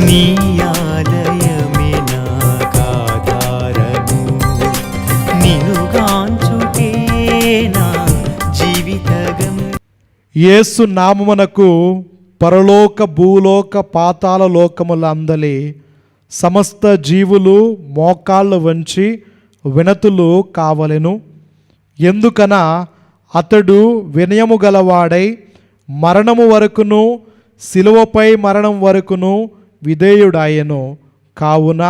నీ ఆలయమే నాకాధారము, నిన్నుగాంచుటే నా జీవితగం. యేసు నామమునకు పరలోక భూలోక పాతాళ లోకములందలి సమస్త జీవులు మోకాళ్ళు వంచి వినతులు కావలెను. ఎందుకన అతడు వినయము గలవాడై మరణము వరకును శిలువపై మరణం వరకును విధేయుడాయెను. కావున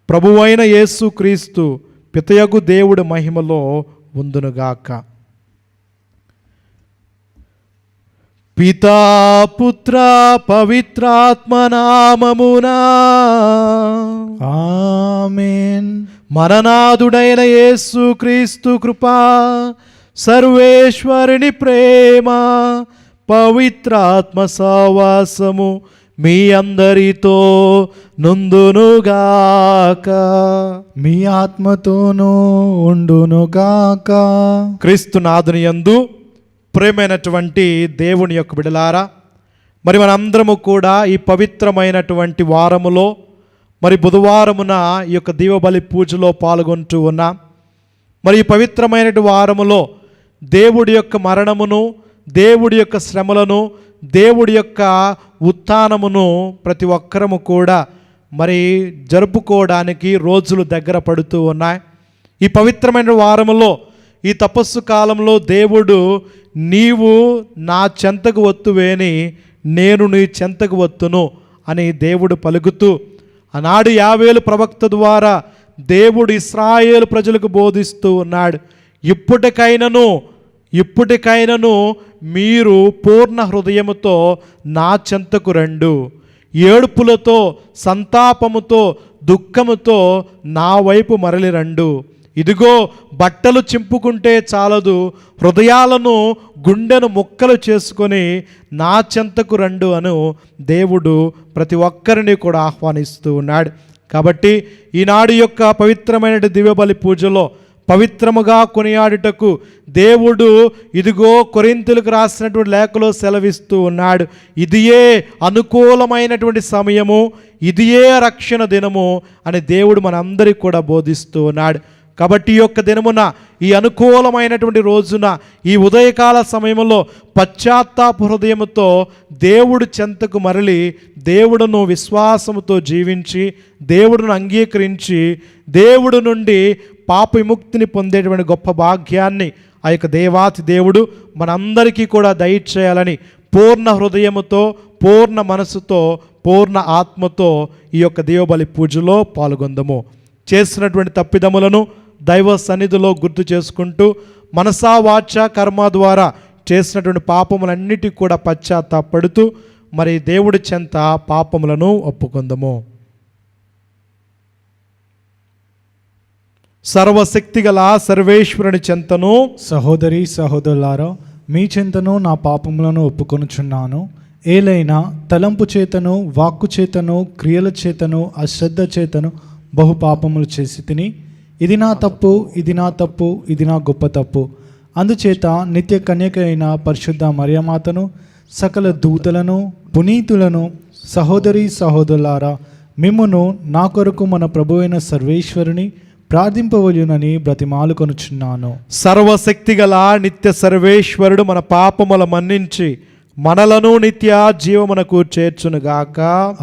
ప్రభువైన యేసు క్రీస్తు పితయగు దేవుడి మహిమలో ఉందునుగాక. పితా పుత్ర పవిత్రాత్మ నామమునా ఆమేన్. మరణాదుడైన యేసు క్రీస్తు కృపా, సర్వేశ్వరుని ప్రేమ, పవిత్రాత్మ సహవాసము మీ అందరితో నుందునుగాక. మీ ఆత్మతోనూ ఉండునుగాక. క్రీస్తు నాదుని యందు ప్రేమైనటువంటి దేవుని యొక్క బిడలారా, మరి మనందరము కూడా ఈ పవిత్రమైనటువంటి వారములో మరి బుధవారమున ఈ యొక్క దీవబలి పూజలో పాల్గొంటూ ఉన్నాం. మరి ఈ పవిత్రమైనటువంటి వారములో దేవుడి యొక్క మరణమును, దేవుడి యొక్క శ్రమలను, దేవుడి యొక్క ఉత్థానమును ప్రతి ఒక్కరము కూడా మరి జరుపుకోవడానికి రోజులు దగ్గర పడుతూ ఉన్నాయి. ఈ పవిత్రమైన వారములో, ఈ తపస్సు కాలంలో దేవుడు నీవు నా చెంతకు వత్తువేని నేను నీ చెంతకు వత్తును అని దేవుడు పలుకుతూ ఆనాడు యావేలు ప్రవక్త ద్వారా దేవుడు ఇశ్రాయేలు ప్రజలకు బోధిస్తూ ఉన్నాడు. ఇప్పటికైనను మీరు పూర్ణ హృదయముతో నా చెంతకు రండు, ఏడుపులతో సంతాపముతో దుఃఖముతో నా వైపు మరలి రండు. ఇదిగో బట్టలు చింపుకుంటే చాలదు, హృదయాలను గుండెను ముక్కలు చేసుకొని నా చెంతకు రండు అను దేవుడు ప్రతి ఒక్కరిని కూడా ఆహ్వానిస్తూ ఉన్నాడు. కాబట్టి ఈనాడు యొక్క పవిత్రమైన దివ్యబలి పూజలో పవిత్రముగా కొనియాడుటకు దేవుడు ఇదిగో కొరింథీయులకు రాసినటువంటి లేఖలో సెలవిస్తూ ఉన్నాడు. ఇదియే అనుకూలమైనటువంటి సమయము, ఇదియే రక్షణ దినము అని దేవుడు మనందరికీ కూడా బోధిస్తూ ఉన్నాడు. కాబట్టి ఈ యొక్క దినమున, ఈ అనుకూలమైనటువంటి రోజున, ఈ ఉదయకాల సమయంలో పశ్చాత్తాప హృదయముతో దేవుడు చెంతకు మరలి దేవుడును విశ్వాసముతో జీవించి దేవుడును అంగీకరించి దేవుడు నుండి పాప విముక్తిని పొందేటువంటి గొప్ప భాగ్యాన్ని ఆ యొక్క దేవాతి దేవుడు మనందరికీ కూడా దయచేయాలని పూర్ణ హృదయముతో, పూర్ణ మనసుతో, పూర్ణ ఆత్మతో ఈ యొక్క దేవబలి పూజలో పాల్గొందము. చేసినటువంటి తప్పిదములను దైవ సన్నిధిలో గుర్తు చేసుకుంటూ మనసా వాచ కర్మ ద్వారా చేసినటువంటి పాపములన్నిటికీ కూడా పశ్చాత్తాపడుతూ మరి దేవుడి చెంత పాపములను ఒప్పుకుందము. సర్వశక్తిగల సర్వేశ్వరుని చెంతను, సహోదరి సహోదరులారా, మీ చెంతను నా పాపములను ఒప్పుకొనుచున్నాను. ఏలైనా తలంపు చేతను, వాక్కు చేతను, క్రియల చేతను, అశ్రద్ధ చేతను బహు పాపములు చేసి తిని, ఇది నా తప్పు, ఇది నా తప్పు, ఇది నా గొప్ప తప్పు. అందుచేత నిత్య కన్యక అయిన పరిశుద్ధ మరియమాతను, సకల దూతలను, పునీతులను, సహోదరి సహోదరులారా, మిమ్మును నా కొరకు మన ప్రభువైన సర్వేశ్వరుని ప్రార్థింపవలెనని బ్రతిమాలుకొనుచున్నాను. సర్వశక్తిగల నిత్య సర్వేశ్వరుడు మన పాపముల మన్నించి మనలను నిత్య జీవమునకు చేర్చునుగాక.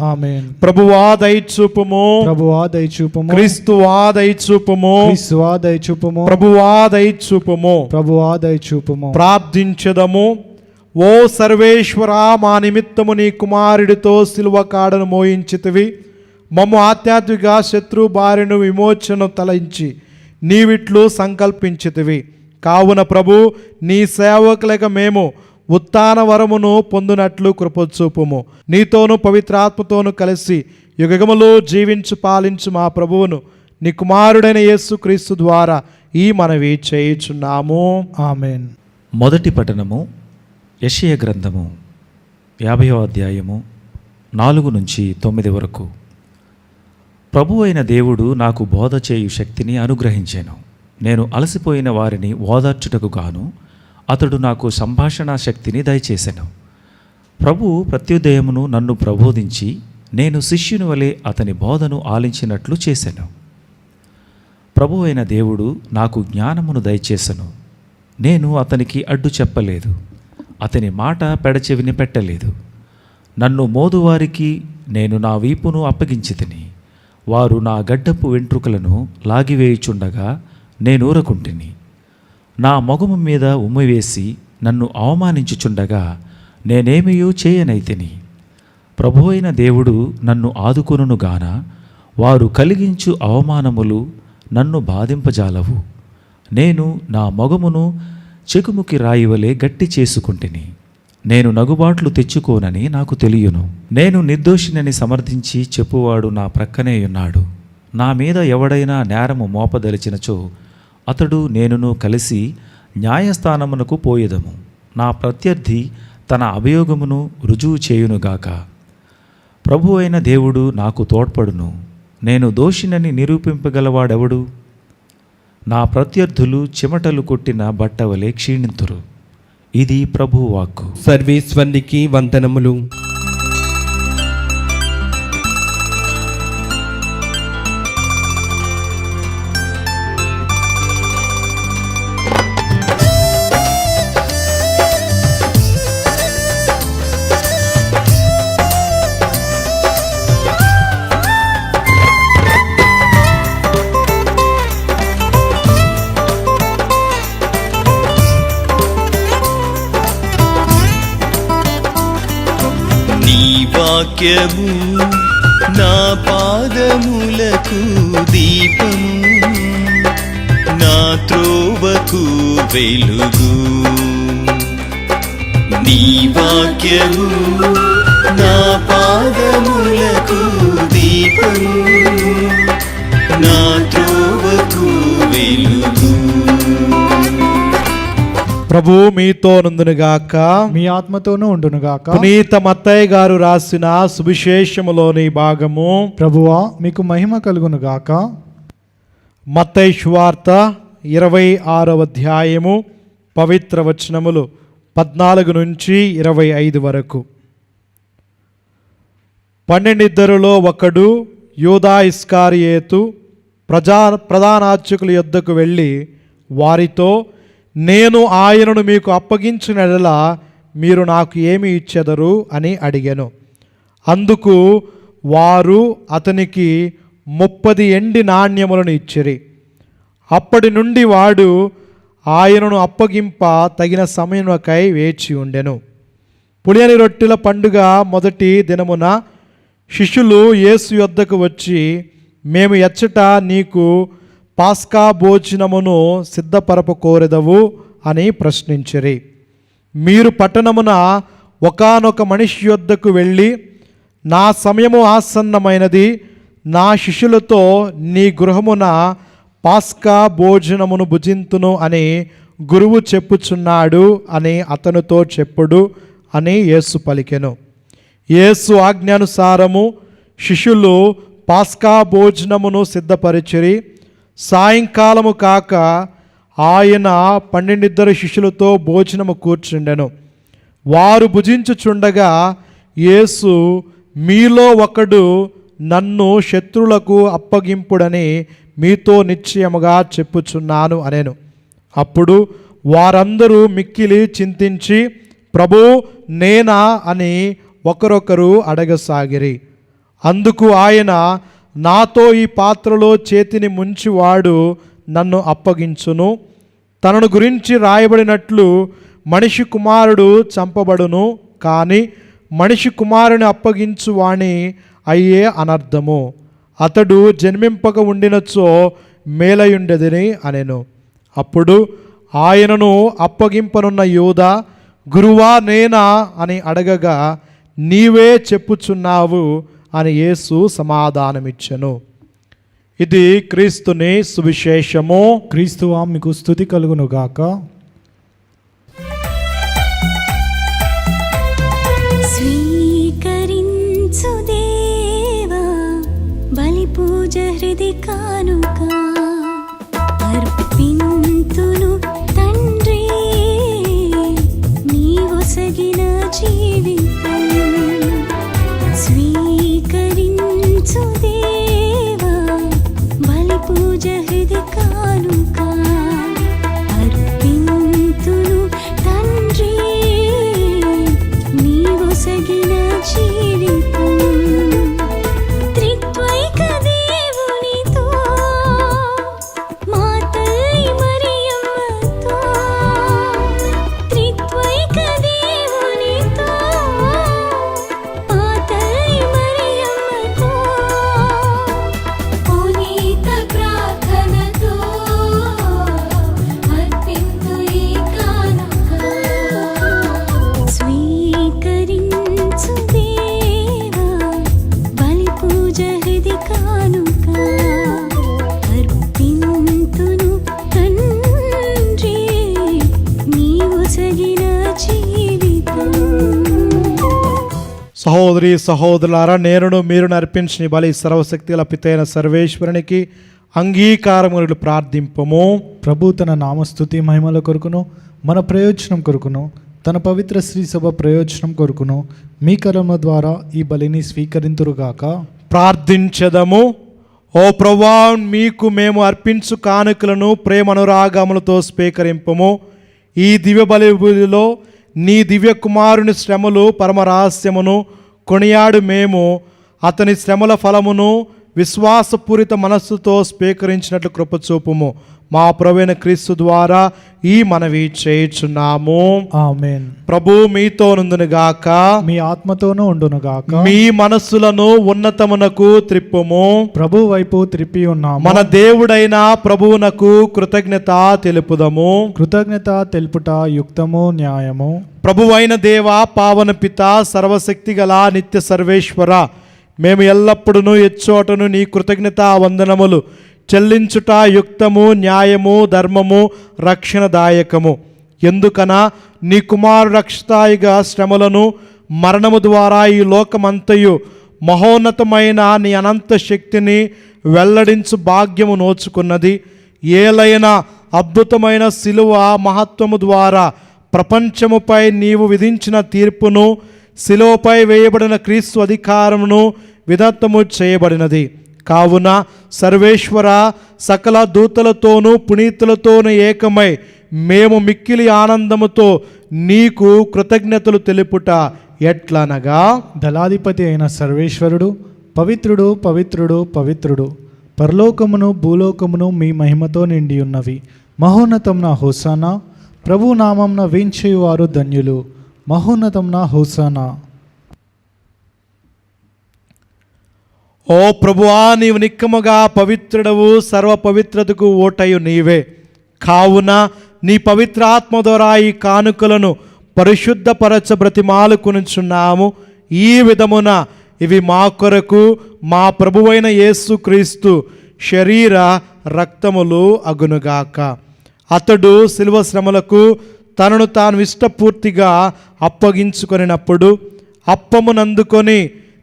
ఆమేన్. ప్రభువా దయచూపుము, ప్రభువా దయచూపుము. క్రీస్తువా దయచూపుము, క్రీస్తువా దయచూపుము. ప్రభువా దయచూపుము. ప్రభువా దయచూపుము. ప్రార్థించదము. ఓ సర్వేశ్వరా, మా నిమిత్తము నీ కుమారుడితో సిలువ కాడను మోయించితివి. మమ్ము ఆధ్యాత్మిక శత్రు బారిను విమోచన తలంచి నీవిట్లు సంకల్పించితివి. కావున ప్రభు, నీ సేవకులక మేము ఉత్థాన వరమును పొందునట్లు కృపచూపుము. నీతోను పవిత్రాత్మతోను కలిసి యుగములు జీవించు పాలించు మా ప్రభువును నీ కుమారుడైన యేసు క్రీస్తు ద్వారా ఈ మనవి చేయుచున్నాము. ఆమేన్. మొదటి పఠనము యెషయా గ్రంథము 50వ అధ్యాయము 4 నుంచి 9 వరకు. ప్రభు అయిన దేవుడు నాకు బోధ చేయు శక్తిని అనుగ్రహించాను. నేను అలసిపోయిన వారిని ఓదార్చుటకు గాను అతడు నాకు సంభాషణ శక్తిని దయచేశాను. ప్రభు ప్రత్యుదయమును నన్ను ప్రబోధించి నేను శిష్యుని వలె అతని బోధను ఆలించినట్లు చేశాను. ప్రభు అయిన దేవుడు నాకు జ్ఞానమును దయచేసెను. నేను అతనికి అడ్డు చెప్పలేదు, అతని మాట పెడచెవిని పెట్టలేదు. నన్ను మోదువారికి నేను నా వీపును అప్పగించితిని. వారు నా గడ్డపు వెంట్రుకలను లాగివేయుచుండగా నేనూరకుంటిని. నా మొగము మీద ఉమ్మివేసి నన్ను అవమానించుచుండగా నేనేమియూ చేయనైతిని. ప్రభు అయిన దేవుడు నన్ను ఆదుకొనుగాన వారు కలిగించు అవమానములు నన్ను బాధింపజాలవు. నేను నా మొగమును చెకుముకి రాయివలే గట్టి చేసుకుంటిని. నేను నగుబాట్లు తెచ్చుకోనని నాకు తెలియను. నేను నిర్దోషినని సమర్థించి చెప్పువాడు నా ప్రక్కనే ఉన్నాడు. నా మీద ఎవడైనా నేరము మోపదలిచినచో అతడు నేనును కలిసి న్యాయస్థానమునకు పోయేదము. నా ప్రత్యర్థి తన అభియోగమును రుజువు చేయునుగాక. ప్రభు అయిన దేవుడు నాకు తోడ్పడును. నేను దోషినని నిరూపింపగలవాడెవడు? నా ప్రత్యర్థులు చెమటలు కొట్టిన బట్టవలే క్షీణింతురు. ఇది ప్రభువు వాక్కు. సర్వేశ్వరునికి వందనములు. వాక్యము నా పాదములకు దీపము, నా త్రోవకు వెలుగు. నీ వాక్యము నా పాదములకు దీపము, నా త్రోవకు వెలుగు. ప్రభు మీతో నుండునుగాక, మీ ఆత్మతోనూ ఉండునుగాక. పునీత మత్తయ్య గారు రాసిన సువిశేషములోని భాగము. ప్రభువా మీకు మహిమ కలుగునుగాక. మత్తయి సువార్త 26వ అధ్యాయము పవిత్ర వచనములు 14 నుంచి 25 వరకు. 12 ఒకడు యూదా ఇస్కారియేతు ప్రధానార్చకుల యొద్దకు వెళ్ళి వారితో, నేను ఆయనను మీకు అప్పగించిన యెడల మీరు నాకు ఏమి ఇచ్చెదరు అని అడిగాను. అందుకు వారు అతనికి 30 ఎండి నాణ్యములను ఇచ్చిరి. అప్పటి నుండి వాడు ఆయనను అప్పగింప తగిన సమయముకై వేచి ఉండెను. పులియని రొట్టెల పండుగ మొదటి దినమున శిష్యులు యేసు యొద్దకు వచ్చి, మేము ఎచ్చట నీకు పాస్కా భోజనమును సిద్ధపరప కోరెదవు అని ప్రశ్నించిరి. మీరు పట్టణమున ఒకానొక మనిషి యొద్దకు వెళ్ళి, నా సమయము ఆసన్నమైనది, నా శిష్యులతో నీ గృహమున పాస్కా భోజనమును భుజింతును అని గురువు చెప్పుచున్నాడు అని అతనితో చెప్పుడు అని యేసు పలికెను. యేసు ఆజ్ఞానుసారము శిష్యులు పాస్కా భోజనమును సిద్ధపరిచిరి. సాయంకాలము కాక ఆయన 12 శిష్యులతో భోజనము కూర్చుండెను. వారు భుజించుచుండగా యేసు, మీలో ఒకడు నన్ను శత్రువులకు అప్పగింపుడని మీతో నిశ్చయముగా చెప్పుచున్నాను అనెను. అప్పుడు వారందరూ మిక్కిలి చింతించి, ప్రభూ నేనా అని ఒకరొకరు అడగసాగిరి. అందుకు ఆయన, నాతో ఈ పాత్రలో చేతిని ముంచివాడు నన్ను అప్పగించును. తనను గురించి రాయబడినట్లు మనిషి కుమారుడు చంపబడును, కానీ మనిషి కుమారుని అప్పగించువాని అయ్యే అనర్థము. అతడు జన్మింపక ఉండినచో మేలయుండెదని అనెను. అప్పుడు ఆయనను అప్పగింపనున్న యూదా, గురువా నేనా అని అడగగా, నీవే చెప్పుచున్నావు అని యేసు సమాధానమిచ్చెను. ఇది క్రీస్తుని సువిశేషము. క్రీస్తువా మీకు స్తుతి కలుగునుగాక. స్వీకరించు దేవా బలి పూజ హృది కానుక, అర్పింతును తండ్రి నీవు సగిన జీవితం. స్వీకరించు సహోదరి సహోదరులారా, నేరును మీరు నర్పించిన ఈ బలి సర్వశక్తిగల పితైన సర్వేశ్వరునికి అంగీకారములు ప్రార్థింపము. ప్రభు తన నామస్తుతి మహిమల కొరకును మన ప్రయోజనం కొరకును తన పవిత్ర శ్రీ సభ ప్రయోజనం కొరకును మీ కరముల ద్వారా ఈ బలిని స్వీకరింతురుగాక. ప్రార్థించదము. ఓ ప్రభువా, మీకు మేము అర్పించు కానుకలను ప్రేమ అనురాగములతో స్వీకరింపము. ఈ దివ్య బలిలో నీ దివ్య కుమారుని శ్రమలు పరమ రహస్యమును కొనియాడు మేము అతని శ్రమల ఫలమును విశ్వాసపూరిత మనస్సుతో స్వీకరించినట్లు కృపచూపుము. మా ప్రభువైన క్రీస్తు ద్వారా ఈ మనవి చేయుచున్నాము. ఆమేన్. ప్రభు మీతో నుండునుగాక, మీ ఆత్మతోనూ ఉండునుగాక. మీ మనస్సులను ఉన్నతమునకు త్రిప్పుము. ప్రభు వైపు త్రిప్పి ఉన్నాము. మన దేవుడైన ప్రభువునకు కృతజ్ఞత తెలుపుదము. కృతజ్ఞత తెలుపుట యుక్తము న్యాయము. ప్రభువైన దేవ, పావన పిత, సర్వశక్తి గల నిత్య సర్వేశ్వర, మేము ఎల్లప్పుడూ ఎచ్చోటను నీ కృతజ్ఞత వందనములు చెల్లించుట యుక్తము, న్యాయము, ధర్మము, రక్షణదాయకము. ఎందుకనా నీ కుమారు రక్షితాయిగా శ్రమలను మరణము ద్వారా ఈ లోకమంతయు మహోన్నతమైన నీ అనంత శక్తిని వెల్లడించు భాగ్యము నోచుకున్నది. ఏలైన అద్భుతమైన శిలువ మహత్వము ద్వారా ప్రపంచముపై నీవు విధించిన తీర్పును, శిలువపై వేయబడిన క్రీస్తు అధికారమును విధత్తము చేయబడినది. కావున సర్వేశ్వర, సకల దూతలతోనూ పునీతులతోనూ ఏకమై మేము మిక్కిలి ఆనందముతో నీకు కృతజ్ఞతలు తెలుపుట ఎట్లనగా, దళాధిపతి అయిన సర్వేశ్వరుడు పవిత్రుడు పవిత్రుడు పవిత్రుడు, పరలోకమును భూలోకమును మీ మహిమతో నిండి ఉన్నవి. మహోన్నతంన హోసానా, ప్రభు నామంన వేంచేయువారు ధన్యులు. మహోన్నతంన హోసానా. ఓ ప్రభువా, నీవు నిక్కముగా పవిత్రుడవు, సర్వ పవిత్రతకు ఓటయు నీవే. కావున నీ పవిత్రాత్మ ద్వారా ఈ కానుకలను పరిశుద్ధపరచ బ్రతిమాలుకొనుచున్నాము. ఈ విధమున ఇవి మా కొరకు మా ప్రభువైన యేసుక్రీస్తు శరీర రక్తములు అగునుగాక. అతడు శిలువ శ్రమలకు తనను తాను ఇష్టపూర్తిగా అప్పగించుకొనినప్పుడు అప్పమునందుకొని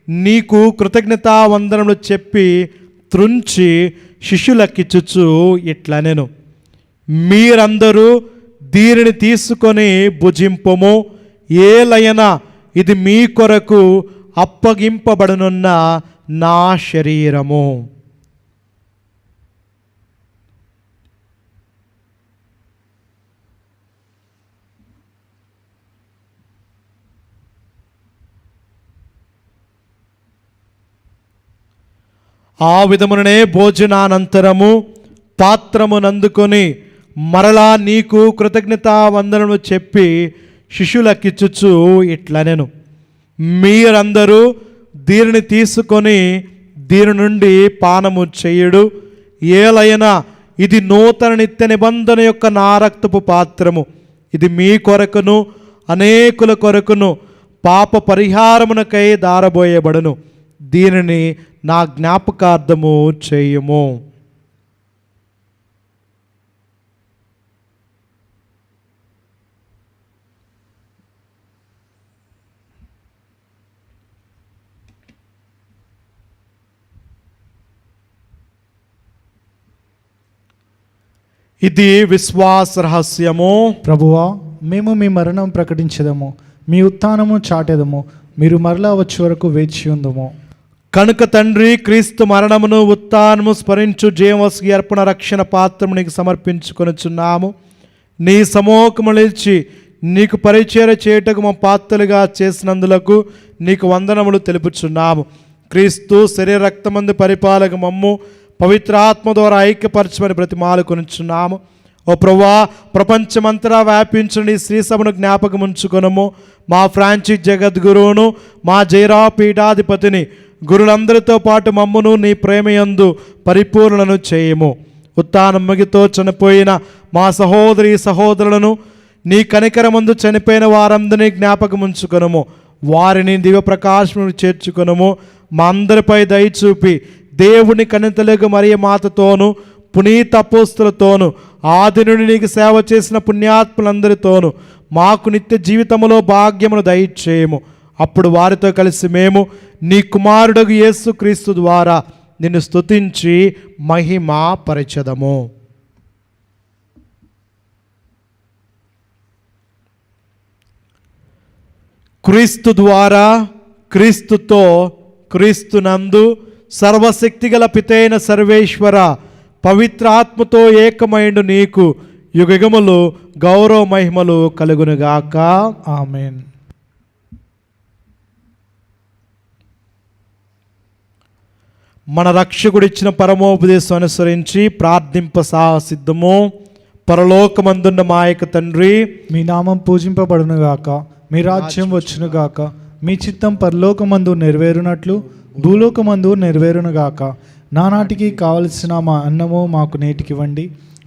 నీకు కృతజ్ఞతా వందనములు చెప్పి త్రుంచి శిష్యులకిచ్చుచు ఇట్లనెను, మీరందరూ దీనిని తీసుకొని భుజింపము. ఏలయన ఇది మీ కొరకు అప్పగింపబడనున్న నా శరీరము. ఆ విధముననే భోజనానంతరము పాత్రమునందుకొని మరలా నీకు కృతజ్ఞతా వందనము చెప్పి శిష్యులకిచ్చుచు ఇట్లనెను, మీరందరూ దీనిని తీసుకొని దీని నుండి పానము చేయుడు. ఏలైనా ఇది నూతన నిత్య నిబంధన యొక్క నా రక్తపు పాత్రము. ఇది మీ కొరకును అనేకుల కొరకును పాప పరిహారమునకై దారబోయబడును. దీనిని నా జ్ఞాపకార్థము చేయుము. ఇది విశ్వాస రహస్యము. ప్రభువా, మేము మీ మరణం ప్రకటించదము, మీ ఉత్థానము చాటెదము, మీరు మరలా వచ్చే వరకు వేచి ఉందము. కనుక తండ్రి, క్రీస్తు మరణమును ఉత్థానము స్మరించు జీవవస్కి అర్పణ రక్షణ పాత్రము నీకు సమర్పించుకొనుచున్నాము. నీ సమూహము నిలిచి నీకు పరిచర్య చేయుటకు మా పాత్రలుగా చేసినందులకు నీకు వందనములు తెలుపుచున్నాము. క్రీస్తు శరీర రక్తమందు పరిపాలక మమ్ము పవిత్రాత్మ ద్వారా ఐక్యపరచమని బ్రతిమాలుకొనుచున్నాము. ఓ ప్రభువా, ప్రపంచమంతటా వ్యాపించిన నీ శ్రీ సభను జ్ఞాపకం ఉంచుకొనుము. మా ఫ్రాన్సిస్ జగద్గురువును, మా జైరా పీఠాధిపతిని, గురులందరితో పాటు మమ్మును నీ ప్రేమయందు పరిపూర్ణను చేయము. ఉత్థానముతో చనిపోయిన మా సహోదరి సహోదరులను, నీ కనికరమందు చనిపోయిన వారందరినీ జ్ఞాపకం ఉంచుకొనుము. వారిని దివ్య ప్రకాశమును చేర్చుకొనుము. మా అందరిపై దయచూపి దేవుని కనితలుగు మరియ మాతతోను, పునీత అపోస్తులతోను, ఆది నుండి నీకు సేవ చేసిన పుణ్యాత్ములందరితోనూ మాకు నిత్య జీవితములో భాగ్యమును దయచేయము. అప్పుడు వారితో కలిసి మేము నీ కుమారుడగు యేసుక్రీస్తు ద్వారా నిన్ను స్తుతించి మహిమ పరచెదము. క్రీస్తు ద్వారా, క్రీస్తుతో, క్రీస్తునందు సర్వశక్తిగల పితైన సర్వేశ్వర పవిత్ర ఆత్మతో ఏకమైండు నీకు యుగయుగములు గౌరవ మహిమలు కలుగునుగాక. ఆమేన్. మన రక్షకుడిచ్చిన పరమోపదేశం అనుసరించి ప్రార్థింప సాహసిద్ధము. పరలోకమందున్న మా యొక్క తండ్రి, మీ నామం పూజింపబడునుగాక, మీ రాజ్యం వచ్చునుగాక, మీ చిత్తం పరలోకమందు నెరవేరునట్లు భూలోకమందు నెరవేరునుగాక. నానాటికి కావలసిన మా అన్నము మాకు నేటికివ్వండి.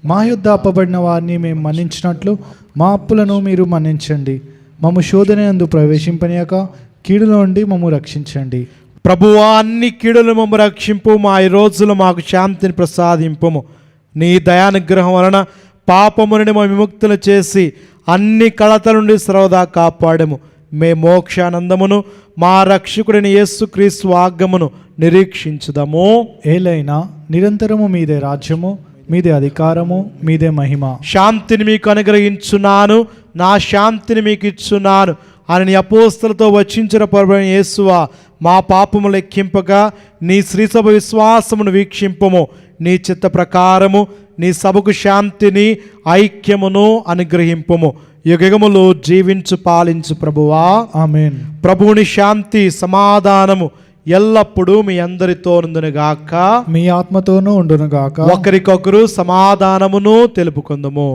మా యొద్ద అప్పబడిన వారిని మేము మన్నించినట్లు మా అప్పులను మీరు మన్నించండి. మమ్ము శోధన యందు ప్రవేశింపనీయక కీడులో నుండి మమ్ము రక్షించండి. ప్రభువా, అన్ని కీడులు మమ్ము రక్షింపు. మా ఈ రోజులు మాకు శాంతిని ప్రసాదింపుము. నీ దయానుగ్రహం వలన పాపము నుండి మా విముక్తులు చేసి అన్ని కళత నుండి సర్వదా కాపాడము. మే మోక్షానందమును మా రక్షకుడిని యేసుక్రీస్తు ఆగమను నిరీక్షించుదము. ఏలైనా నిరంతరము మీదే రాజ్యము, మీదే అధికారము, మీదే మహిమ. శాంతిని మీకు అనుగ్రహించున్నాను, నా శాంతిని మీకు ఇచ్చున్నాను అని నీ అపోస్తలతో వచించిన ప్రభువైన యేసువా, మా పాపము లెక్కింపగా నీ శ్రీసభ విశ్వాసమును వీక్షింపము. నీ చిత్త ప్రకారము నీ సభకు శాంతిని ఐక్యమును అనుగ్రహింపము. యుగములు జీవించు పాలించు ప్రభువా. ఆమేన్. ప్రభువుని శాంతి సమాధానము ఎల్లప్పుడూ మీ అందరితో నుండునుగాక. మీ ఆత్మతోనూ ఉండునుగాక. ఒకరికొకరు సమాధానమును తెలుపుకుందుము.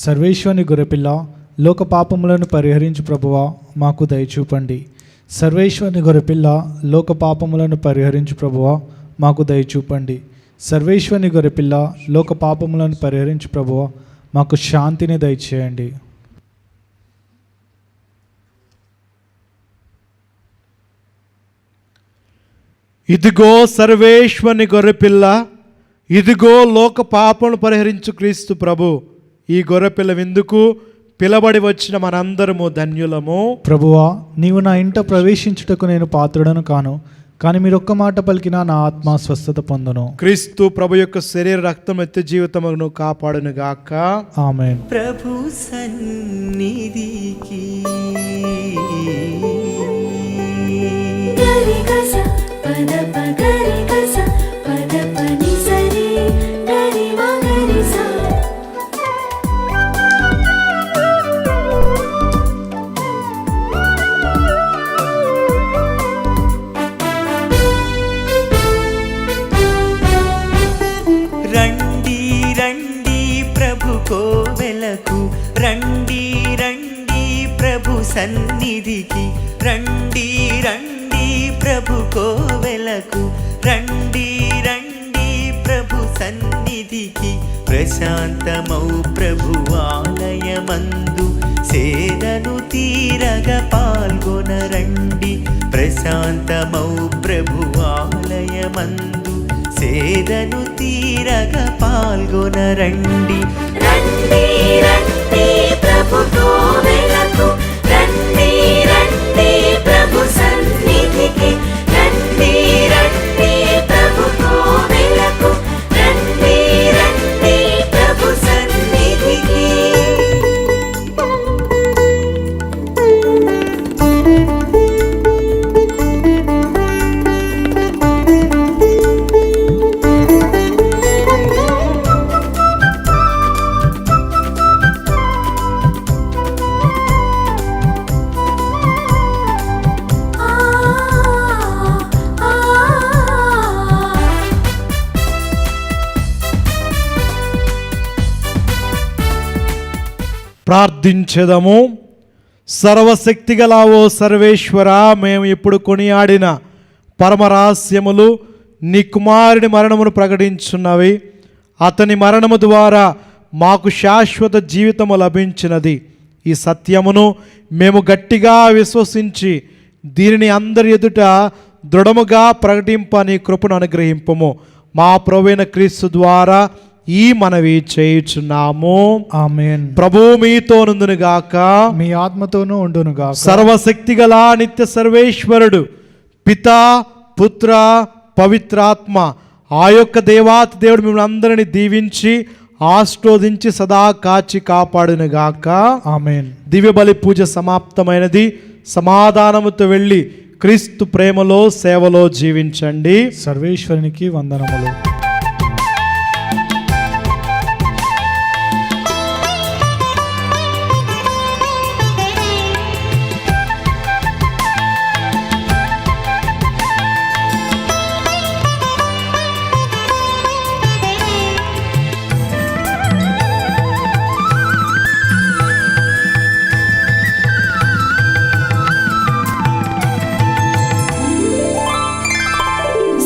సర్వేశ్వరుని గొర్రెపిల్ల, లోక పాపములను పరిహరించు ప్రభువా, మాకు దయచూపండి. సర్వేశ్వరుని గొర్రెపిల్ల, లోక పాపములను పరిహరించు ప్రభువా, మాకు దయచూపండి. సర్వేశ్వరుని గొర్రెపిల్ల, లోక పాపములను పరిహరించు ప్రభువా, మాకు శాంతిని దయచేయండి. ఇదిగో సర్వేశ్వరుని గొర్రెపిల్ల, ఇదిగో లోక పాపములను పరిహరించు క్రీస్తు ప్రభు. ఈ గొర్రెపిల్ల విందుకు పిలబడి వచ్చిన మనందరము ధన్యులము. ప్రభువా, నీవు నా ఇంట ప్రవేశించుటకు నేను పాత్రుడను కాను, కానీ మీరు ఒక్క మాట పలికినా నా ఆత్మ స్వస్థత పొందును. క్రీస్తు ప్రభు యొక్క శరీర రక్తం ఎత్తి జీవితమును కాపాడును గాక. ఆమేన్. ప్రభు సన్నిధికి గరిగస పదప గరిగస పదప నిసరి గరి మగరిస. రండి రండి ప్రభు కోవెలకు, రండి రండి ప్రభు సన్నిధికి, రండి రండి ప్రభు కోవెలకు, రండి రండి ప్రభు సన్నిధికి. ప్రశాంతమౌ ప్రభు ఆలయమందు సేదను తీరగా పాల్గొనరండి. ప్రశాంతమౌ ప్రభు ఆలయమందు సేదను తీరగా పాల్గొనరండి. రండి రండి ప్రభు కోవెలకు, రండి రండి ప్రభు సన్నిధికి, రండి రండి ప్రభు కోవెలకు, రండి రండి ప్రభు సన్నిధికి. ప్రార్థించెదము. సర్వశక్తిగల ఓ సర్వేశ్వర, మేము ఇప్పుడు కొనియాడిన పరమరహస్యములు నీ కుమారుని మరణమును ప్రకటించున్నవి. అతని మరణము ద్వారా మాకు శాశ్వత జీవితము లభించినది. ఈ సత్యమును మేము గట్టిగా విశ్వసించి దీనిని అందరి ఎదుట దృఢముగా ప్రకటింప నీ కృపను అనుగ్రహింపము. మా ప్రభువైన క్రీస్తు ద్వారా ఈ మనవి చేయుచున్నాము. ఆమేన్. ప్రభు మీతో నుందునుగాక. మీ ఆత్మతోనూ ఉండునుగాక. సర్వశక్తి గల నిత్య సర్వేశ్వరుడు పితా పుత్ర పవిత్రాత్మ ఆ యొక్క దేవాతి దేవుడు మిమ్మల్ని అందరినీ దీవించి ఆశీర్వదించి సదా కాచి కాపాడునుగాక. ఆమేన్. దివ్య బలి పూజ సమాప్తమైనది. సమాధానముతో వెళ్ళి క్రీస్తు ప్రేమలో సేవలో జీవించండి. సర్వేశ్వరునికి వందనములు.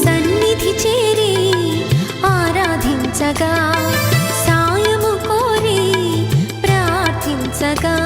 సన్నిధి చేరి ఆరాధించగా సాయము కోరి ప్రార్థించగా